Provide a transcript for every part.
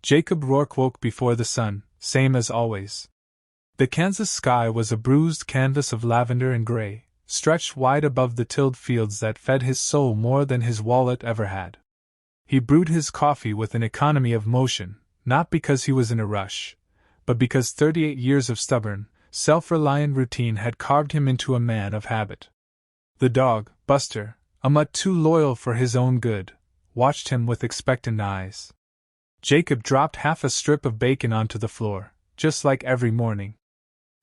Jacob Rourke woke before the sun, same as always. The Kansas sky was a bruised canvas of lavender and gray, stretched wide above the tilled fields that fed his soul more than his wallet ever had. He brewed his coffee with an economy of motion, not because he was in a rush, but because 38 years of stubborn, self-reliant routine had carved him into a man of habit. The dog, Buster, a mutt too loyal for his own good, watched him with expectant eyes. Jacob dropped half a strip of bacon onto the floor, just like every morning.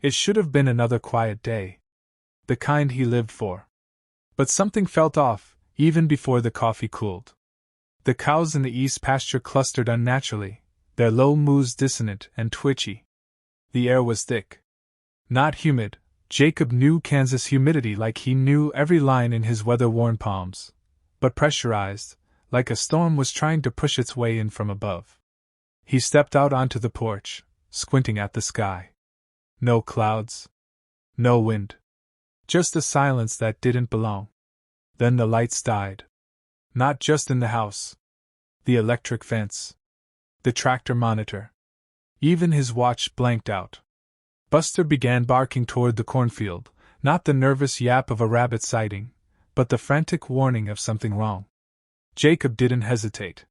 It should have been another quiet day. The kind he lived for. But something felt off, even before the coffee cooled. The cows in the east pasture clustered unnaturally, their low moos dissonant and twitchy. The air was thick. Not humid. Jacob knew Kansas humidity like he knew every line in his weather-worn palms, but pressurized, like a storm was trying to push its way in from above. He stepped out onto the porch, squinting at the sky. No clouds. No wind. Just a silence that didn't belong. Then the lights died. Not just in the house. The electric fence. The tractor monitor. Even his watch blanked out. Buster began barking toward the cornfield, not the nervous yap of a rabbit sighting, but the frantic warning of something wrong. Jacob didn't hesitate.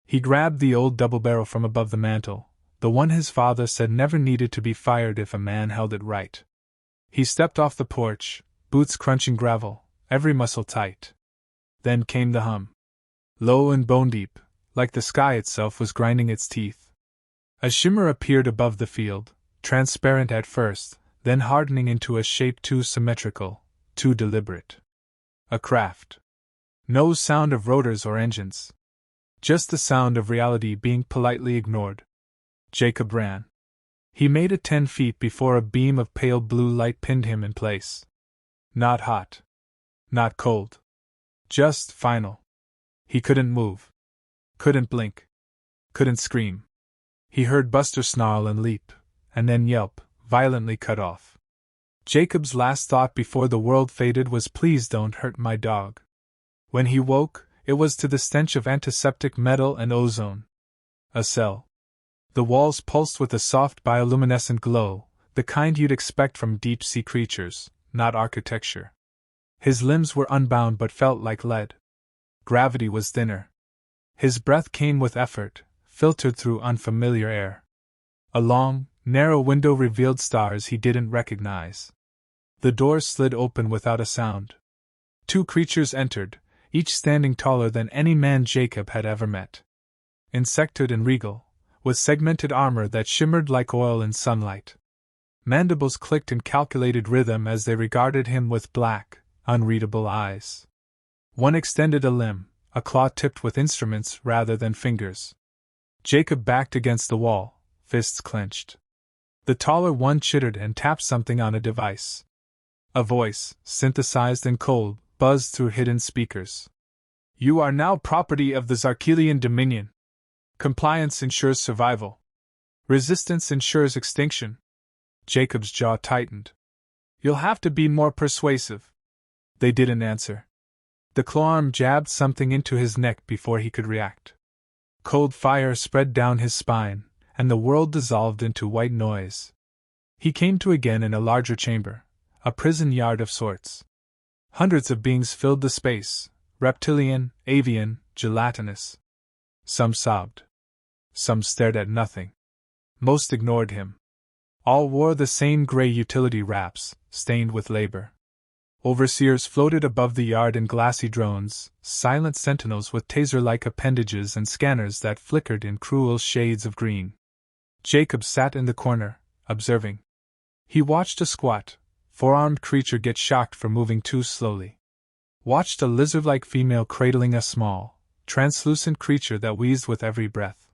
He grabbed the old double barrel from above the mantel, the one his father said never needed to be fired if a man held it right. He stepped off the porch, boots crunching gravel, every muscle tight. Then came the hum. Low and bone-deep, like the sky itself was grinding its teeth. A shimmer appeared above the field, transparent at first, then hardening into a shape too symmetrical, too deliberate. A craft. No sound of rotors or engines. Just the sound of reality being politely ignored. Jacob ran. He made it 10 feet before a beam of pale blue light pinned him in place. Not hot. Not cold. Just final. He couldn't move. Couldn't blink. Couldn't scream. He heard Buster snarl and leap, and then yelp, violently cut off. Jacob's last thought before the world faded was, "Please don't hurt my dog." When he woke, it was to the stench of antiseptic metal and ozone. A cell. The walls pulsed with a soft bioluminescent glow, the kind you'd expect from deep-sea creatures, not architecture. His limbs were unbound but felt like lead. Gravity was thinner. His breath came with effort, filtered through unfamiliar air. A long, narrow window revealed stars he didn't recognize. The doors slid open without a sound. 2 creatures entered, each standing taller than any man Jacob had ever met. Insectoid and regal, with segmented armor that shimmered like oil in sunlight. Mandibles clicked in calculated rhythm as they regarded him with black, unreadable eyes. One extended a limb, a claw tipped with instruments rather than fingers. Jacob backed against the wall, fists clenched. The taller one chittered and tapped something on a device. A voice, synthesized and cold, buzzed through hidden speakers. "You are now property of the Zarkelian Dominion. Compliance ensures survival. Resistance ensures extinction." Jacob's jaw tightened. "You'll have to be more persuasive." They didn't answer. The clawarm jabbed something into his neck before he could react. Cold fire spread down his spine, and the world dissolved into white noise. He came to again in a larger chamber, a prison yard of sorts. Hundreds of beings filled the space, reptilian, avian, gelatinous. Some sobbed. Some stared at nothing. Most ignored him. All wore the same gray utility wraps, stained with labor. Overseers floated above the yard in glassy drones, silent sentinels with taser-like appendages and scanners that flickered in cruel shades of green. Jacob sat in the corner, observing. He watched a squat, 4-armed creature get shocked for moving too slowly. Watched a lizard-like female cradling a small, translucent creature that wheezed with every breath.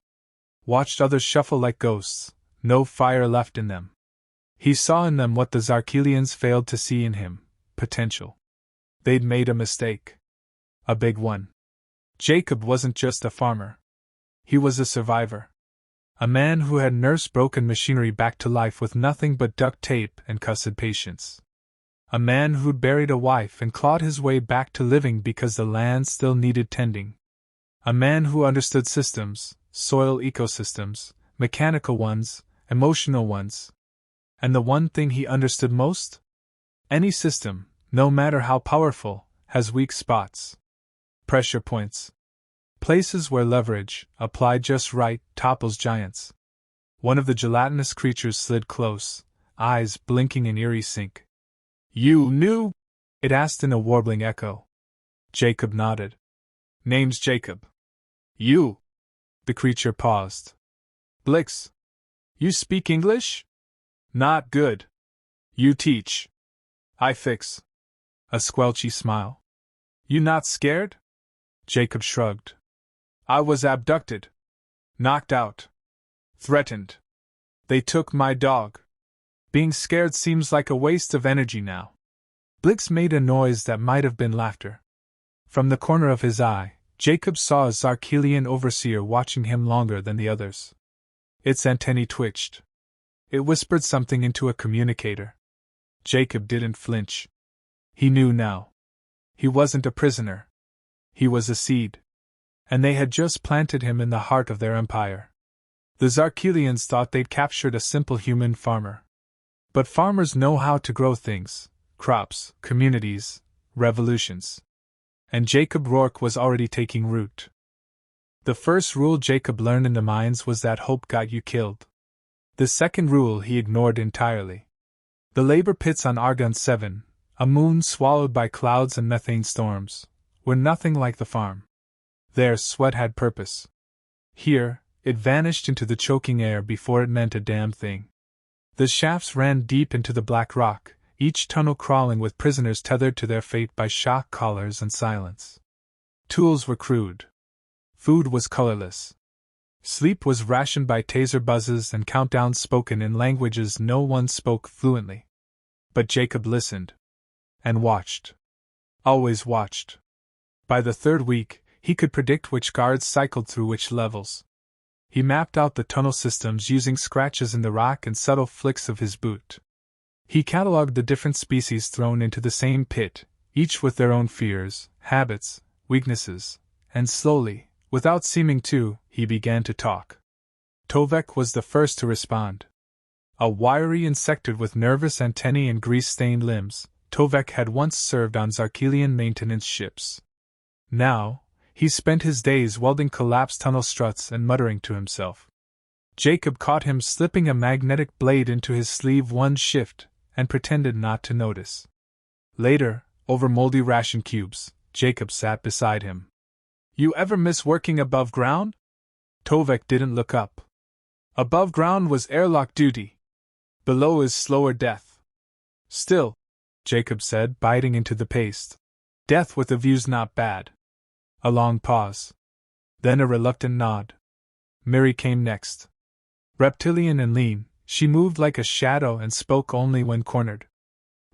Watched others shuffle like ghosts, no fire left in them. He saw in them what the Zarkelians failed to see in him. Potential. They'd made a mistake. A big one. Jacob wasn't just a farmer. He was a survivor. A man who had nursed broken machinery back to life with nothing but duct tape and cussed patience. A man who'd buried a wife and clawed his way back to living because the land still needed tending. A man who understood systems, soil ecosystems, mechanical ones, emotional ones. And the one thing he understood most? Any system, no matter how powerful, has weak spots. Pressure points. Places where leverage, applied just right, topples giants. One of the gelatinous creatures slid close, eyes blinking in eerie sync. You knew? It asked in a warbling echo. Jacob nodded. Name's Jacob. You? The creature paused. Blix. You speak English? Not good. You teach. I fix. A squelchy smile. You not scared? Jacob shrugged. I was abducted. Knocked out. Threatened. They took my dog. Being scared seems like a waste of energy now. Blix made a noise that might have been laughter. From the corner of his eye, Jacob saw a Zarkelian overseer watching him longer than the others. Its antennae twitched. It whispered something into a communicator. Jacob didn't flinch. He knew now. He wasn't a prisoner. He was a seed. And they had just planted him in the heart of their empire. The Zarkelians thought they'd captured a simple human farmer. But farmers know how to grow things, crops, communities, revolutions. And Jacob Rourke was already taking root. The first rule Jacob learned in the mines was that hope got you killed. The second rule he ignored entirely. The labor pits on Argon 7, a moon swallowed by clouds and methane storms, were nothing like the farm. There, sweat had purpose. Here, it vanished into the choking air before it meant a damn thing. The shafts ran deep into the black rock, each tunnel crawling with prisoners tethered to their fate by shock collars and silence. Tools were crude. Food was colorless. Sleep was rationed by taser buzzes and countdowns spoken in languages no one spoke fluently. But Jacob listened. And watched. Always watched. By the third week, he could predict which guards cycled through which levels. He mapped out the tunnel systems using scratches in the rock and subtle flicks of his boot. He catalogued the different species thrown into the same pit, each with their own fears, habits, weaknesses, and slowly, without seeming to, he began to talk. Tovek was the first to respond. A wiry insectoid with nervous antennae and grease-stained limbs, Tovek had once served on Zarkelian maintenance ships. Now, he spent his days welding collapsed tunnel struts and muttering to himself. Jacob caught him slipping a magnetic blade into his sleeve one shift, and pretended not to notice. Later, over moldy ration cubes, Jacob sat beside him. You ever miss working above ground? Tovek didn't look up. Above ground was airlock duty. Below is slower death. Still, Jacob said, biting into the paste. Death with a view's not bad. A long pause. Then a reluctant nod. Miri came next. Reptilian and lean, she moved like a shadow and spoke only when cornered.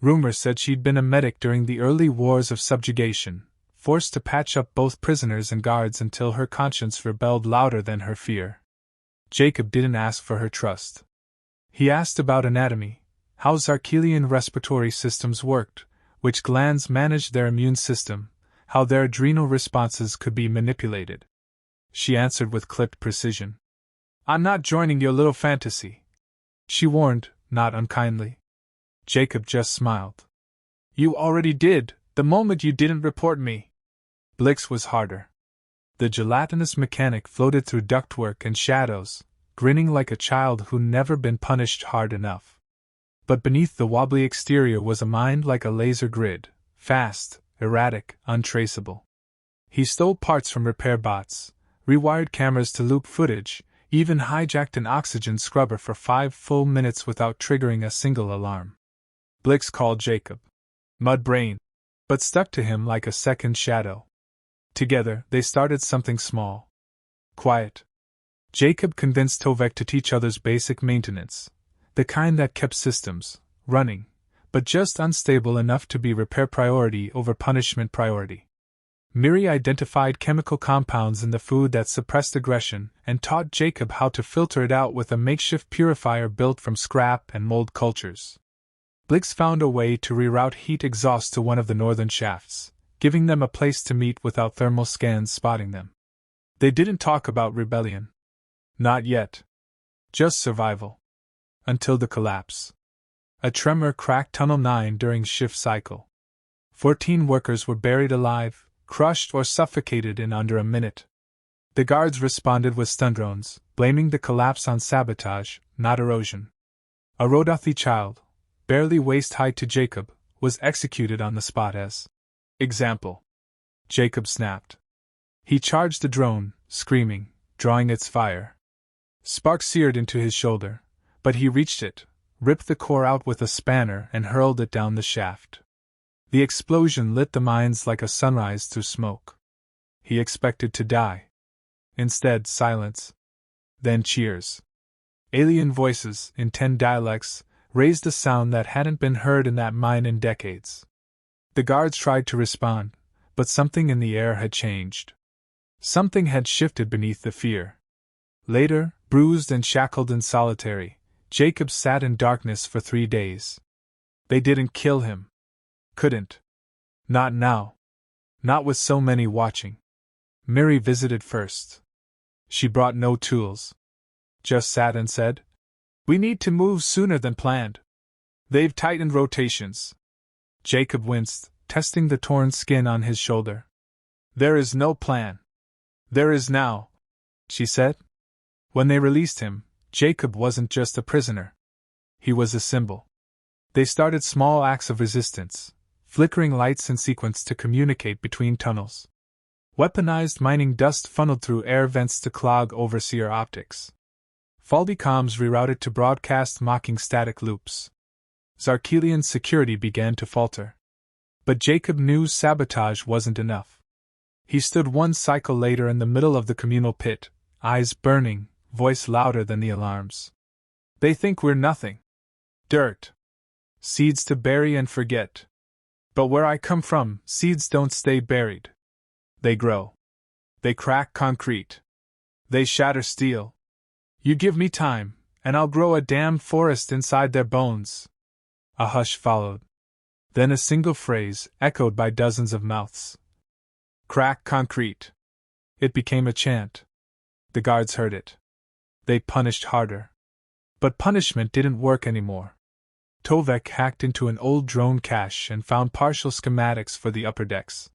Rumor said she'd been a medic during the early wars of subjugation, forced to patch up both prisoners and guards until her conscience rebelled louder than her fear. Jacob didn't ask for her trust. He asked about anatomy, how Zarkelian respiratory systems worked, which glands managed their immune system, how their adrenal responses could be manipulated. She answered with clipped precision. I'm not joining your little fantasy, she warned, not unkindly. Jacob just smiled. You already did, the moment you didn't report me. Blix was harder. The gelatinous mechanic floated through ductwork and shadows, grinning like a child who'd never been punished hard enough. But beneath the wobbly exterior was a mind like a laser grid, fast, erratic, untraceable. He stole parts from repair bots, rewired cameras to loop footage, even hijacked an oxygen scrubber for 5 full minutes without triggering a single alarm. Blix called Jacob Mudbrain, but stuck to him like a second shadow. Together, they started something small. Quiet. Jacob convinced Tovek to teach others basic maintenance, the kind that kept systems running, but just unstable enough to be repair priority over punishment priority. Miri identified chemical compounds in the food that suppressed aggression and taught Jacob how to filter it out with a makeshift purifier built from scrap and mold cultures. Blix found a way to reroute heat exhaust to one of the northern shafts, giving them a place to meet without thermal scans spotting them. They didn't talk about rebellion. Not yet. Just survival. Until the collapse. A tremor cracked Tunnel 9 during shift cycle. 14 workers were buried alive, crushed or suffocated in under a minute. The guards responded with stun drones, blaming the collapse on sabotage, not erosion. A Rodothi child, barely waist-high to Jacob, was executed on the spot as example. Jacob snapped. He charged the drone, screaming, drawing its fire. Sparks seared into his shoulder, but he reached it, ripped the core out with a spanner and hurled it down the shaft. The explosion lit the mines like a sunrise through smoke. He expected to die. Instead, silence. Then cheers. Alien voices, in 10 dialects, raised a sound that hadn't been heard in that mine in decades. The guards tried to respond, but something in the air had changed. Something had shifted beneath the fear. Later, bruised and shackled and solitary, Jacob sat in darkness for 3 days. They didn't kill him. Couldn't. Not now. Not with so many watching. Miri visited first. She brought no tools. Just sat and said, "We need to move sooner than planned. They've tightened rotations." Jacob winced, testing the torn skin on his shoulder. "There is no plan." "There is now," she said. When they released him, Jacob wasn't just a prisoner. He was a symbol. They started small acts of resistance, flickering lights in sequence to communicate between tunnels. Weaponized mining dust funneled through air vents to clog overseer optics. Faulty comms rerouted to broadcast mocking static loops. Zarkelian security began to falter. But Jacob knew sabotage wasn't enough. He stood one cycle later in the middle of the communal pit, eyes burning, voice louder than the alarms. "They think we're nothing. Dirt. Seeds to bury and forget. But where I come from, seeds don't stay buried. They grow. They crack concrete. They shatter steel. You give me time, and I'll grow a damn forest inside their bones." A hush followed. Then a single phrase, echoed by dozens of mouths. "Crack concrete." It became a chant. The guards heard it. They punished harder. But punishment didn't work anymore. Tovek hacked into an old drone cache and found partial schematics for the upper decks.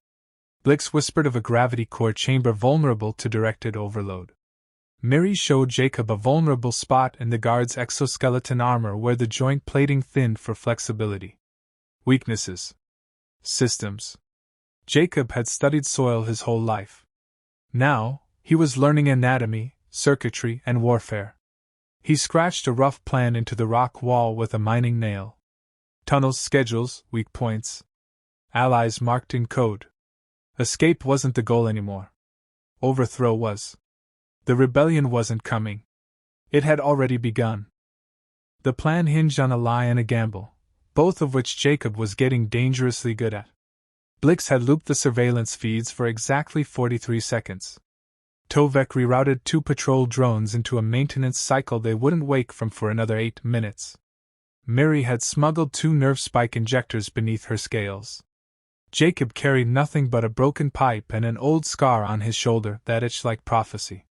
Blix whispered of a gravity core chamber vulnerable to directed overload. Miri showed Jacob a vulnerable spot in the guard's exoskeleton armor where the joint plating thinned for flexibility. Weaknesses. Systems. Jacob had studied soil his whole life. Now, he was learning anatomy, circuitry, and warfare. He scratched a rough plan into the rock wall with a mining nail. Tunnels, schedules, weak points. Allies marked in code. Escape wasn't the goal anymore. Overthrow was. The rebellion wasn't coming. It had already begun. The plan hinged on a lie and a gamble, both of which Jacob was getting dangerously good at. Blix had looped the surveillance feeds for exactly 43 seconds. Tovek rerouted 2 patrol drones into a maintenance cycle they wouldn't wake from for another 8 minutes. Miri had smuggled 2 nerve spike injectors beneath her scales. Jacob carried nothing but a broken pipe and an old scar on his shoulder that itched like prophecy.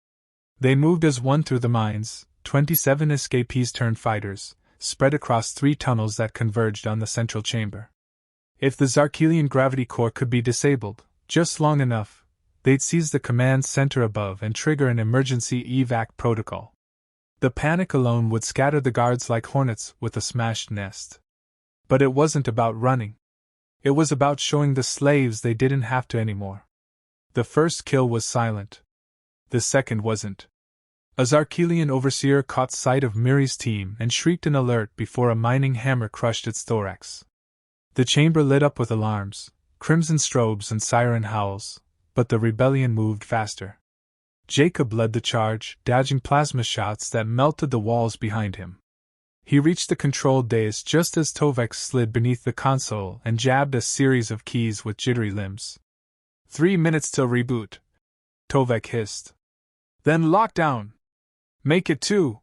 They moved as one through the mines, 27 escapees turned fighters, spread across 3 tunnels that converged on the central chamber. If the Zarkelian gravity core could be disabled, just long enough, they'd seize the command center above and trigger an emergency evac protocol. The panic alone would scatter the guards like hornets with a smashed nest. But it wasn't about running. It was about showing the slaves they didn't have to anymore. The first kill was silent. The second wasn't. A Zarkelian overseer caught sight of Miri's team and shrieked an alert before a mining hammer crushed its thorax. The chamber lit up with alarms, crimson strobes and siren howls, but the rebellion moved faster. Jacob led the charge, dodging plasma shots that melted the walls behind him. He reached the control dais just as Tovek slid beneath the console and jabbed a series of keys with jittery limbs. 3 minutes till reboot, Tovek hissed. Then lockdown. Make it 2.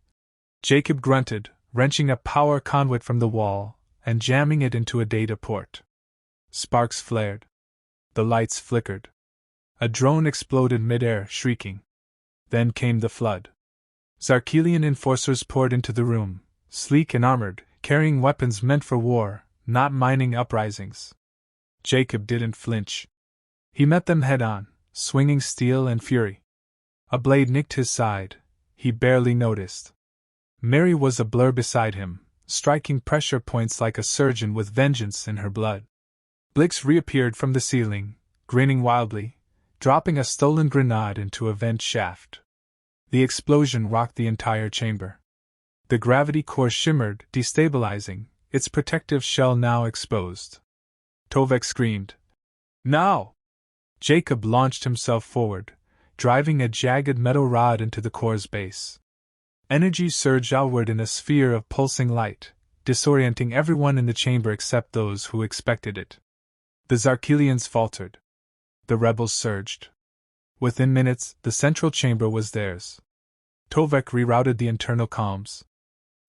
Jacob grunted, wrenching a power conduit from the wall and jamming it into a data port. Sparks flared. The lights flickered. A drone exploded mid-air, shrieking. Then came the flood. Zarkelian enforcers poured into the room, sleek and armored, carrying weapons meant for war, not mining uprisings. Jacob didn't flinch. He met them head-on, swinging steel and fury. A blade nicked his side. He barely noticed. Mary was a blur beside him, striking pressure points like a surgeon with vengeance in her blood. Blix reappeared from the ceiling, grinning wildly, dropping a stolen grenade into a vent shaft. The explosion rocked the entire chamber. The gravity core shimmered, destabilizing, its protective shell now exposed. Tovek screamed. Now! Jacob launched himself forward, driving a jagged metal rod into the core's base. Energy surged outward in a sphere of pulsing light, disorienting everyone in the chamber except those who expected it. The Zarkelians faltered. The rebels surged. Within minutes, the central chamber was theirs. Tovek rerouted the internal comms.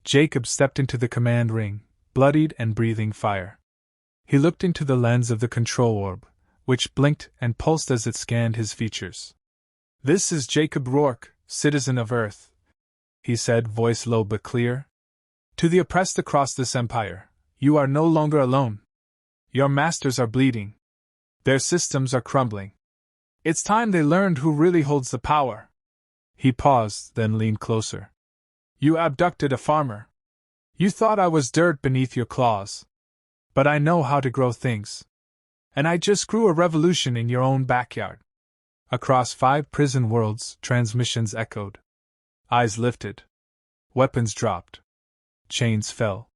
Jacob stepped into the command ring, bloodied and breathing fire. He looked into the lens of the control orb, which blinked and pulsed as it scanned his features. "This is Jacob Rourke, citizen of Earth," he said, voice low but clear. "To the oppressed across this empire, you are no longer alone. Your masters are bleeding. Their systems are crumbling. It's time they learned who really holds the power." He paused, then leaned closer. "You abducted a farmer. You thought I was dirt beneath your claws. But I know how to grow things. And I just grew a revolution in your own backyard." Across 5 prison worlds, transmissions echoed. Eyes lifted. Weapons dropped. Chains fell.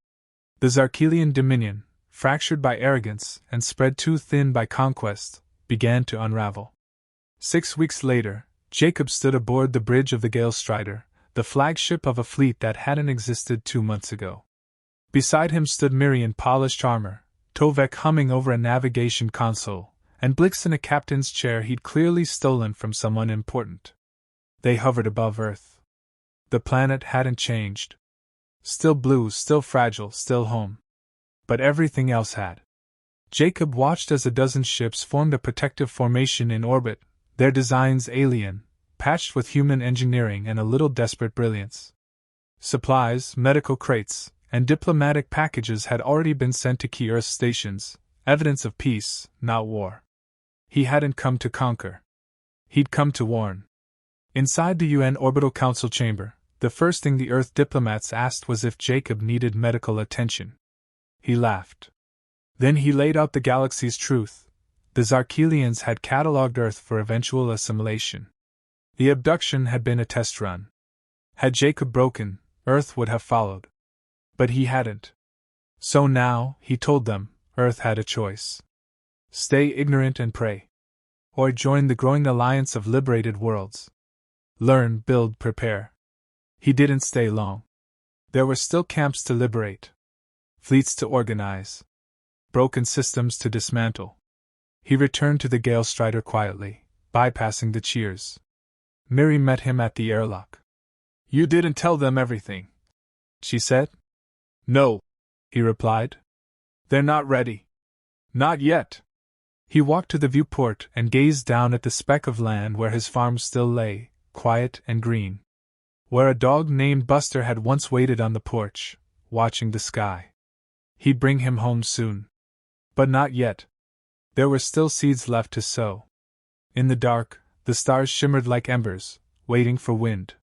The Zarkelian Dominion, fractured by arrogance and spread too thin by conquest, began to unravel. 6 weeks later, Jacob stood aboard the bridge of the Gale Strider, the flagship of a fleet that hadn't existed 2 months ago. Beside him stood Miri in polished armor, Tovek humming over a navigation console, and Blix in a captain's chair he'd clearly stolen from someone important. They hovered above Earth. The planet hadn't changed. Still blue, still fragile, still home. But everything else had. Jacob watched as a dozen ships formed a protective formation in orbit, their designs alien, patched with human engineering and a little desperate brilliance. Supplies, medical crates, and diplomatic packages had already been sent to key Earth stations, evidence of peace, not war. He hadn't come to conquer. He'd come to warn. Inside the UN Orbital Council chamber, the first thing the Earth diplomats asked was if Jacob needed medical attention. He laughed. Then he laid out the galaxy's truth. The Zarkelians had catalogued Earth for eventual assimilation. The abduction had been a test run. Had Jacob broken, Earth would have followed. But he hadn't. So now, he told them, Earth had a choice. Stay ignorant and pray. Or join the growing alliance of liberated worlds. Learn, build, prepare. He didn't stay long. There were still camps to liberate. Fleets to organize. Broken systems to dismantle. He returned to the Gale Strider quietly, bypassing the cheers. Miri met him at the airlock. "You didn't tell them everything," she said. "No," he replied. "They're not ready. Not yet." He walked to the viewport and gazed down at the speck of land where his farm still lay, quiet and green. Where a dog named Buster had once waited on the porch, watching the sky. He'd bring him home soon. But not yet. There were still seeds left to sow. In the dark, the stars shimmered like embers, waiting for wind.